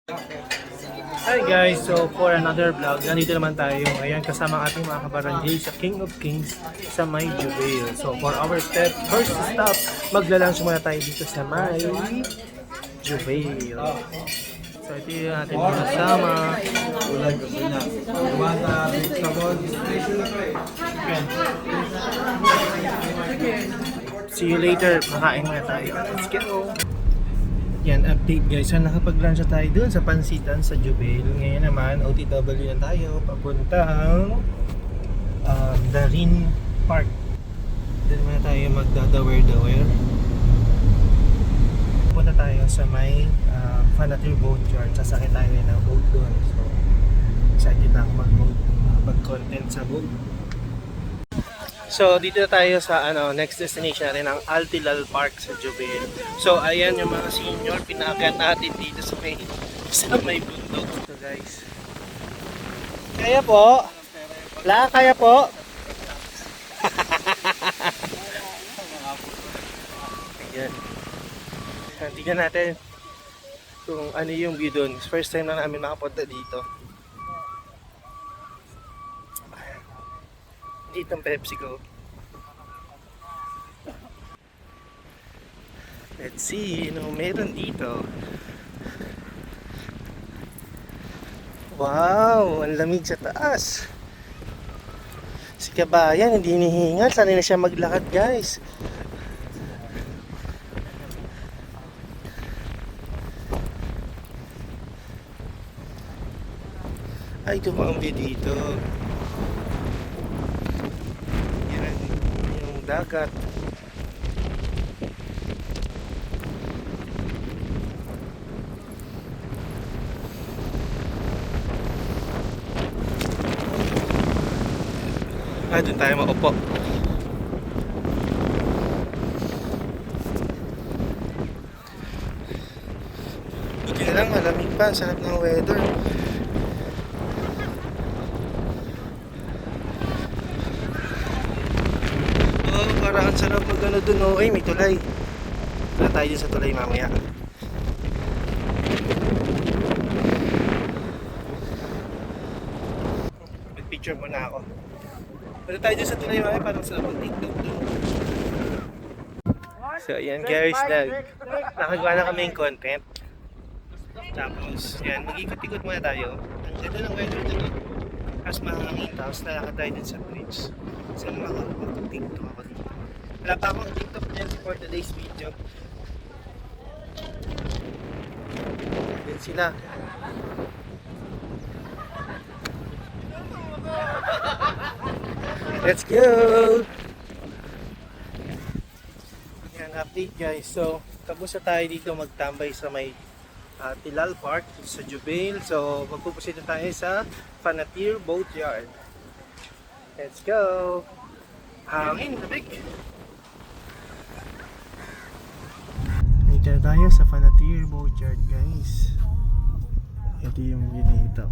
Hi guys! So for another vlog, nandito naman tayo ngayon kasama ang ating mga kabarangay sa King of Kings sa May Jubail. So for our first stop, magla-lunch muna tayo dito sa May Jubail. So ito yung ating mga kasama. See you later, makain muna tayo. Let's go! Yan, update guys. So nakapag-lunch na tayo dun sa Pansitan sa Jubail. Ngayon naman, OTW na tayo. Papuntang Darin Park. Doon muna tayo magdadawer-dawer. Punta tayo sa may Fanatir Boat Yard. Sasakit tayo ng boat doon. So, excited na ako mag-boat. Mag-content sa boat. So, dito na tayo sa next destination natin, ang Altilal Park sa Jubail. So, ayan yung mga senior, pinaakyat natin dito sa may bundok. So, guys. Kaya po? Wala, kaya po? Ayan. Tignan natin kung ano yung view doon. First time na namin makapunta dito. Dito ang PepsiCo. Let's see, meron dito. Wow, ang lamig sa taas. Si Kabayan, hindi hinihingal. Sanay na siya maglakad, guys. Ay, tumambi dito. Dagat. Doon tayo maupo. Buti na lang, malamig pa. Sarap ng weather. Parang ang sarap mag-ano dun, oh. Ay, may tulay. Wala tayo dun sa tulay mamaya. Mag-picture muna ako. Wala tayo dun sa tulay mamaya, parang sarap mag-tiktok dun. So, ayan guys, nakagawa na kami yung content. Tapos, yan, mag-ikot-ikot muna tayo. Ang ganda ng weather dun, oh. Tapos mahangin, tapos lalakad tayo dun sa bridge. Sana mag-tiktok ako dito. Wala pa akong TikTok dyan for today's video. Yan sila. Let's go! Yan, update guys. So, tapos na tayo dito magtambay sa may Tilal Park sa Jubail. So, magpupusin na tayo sa Fanatir Boat Yard. Let's go! Hangin, lamig! Dito tayo sa Fanatir Boat Yard, guys. Ito yung view dito.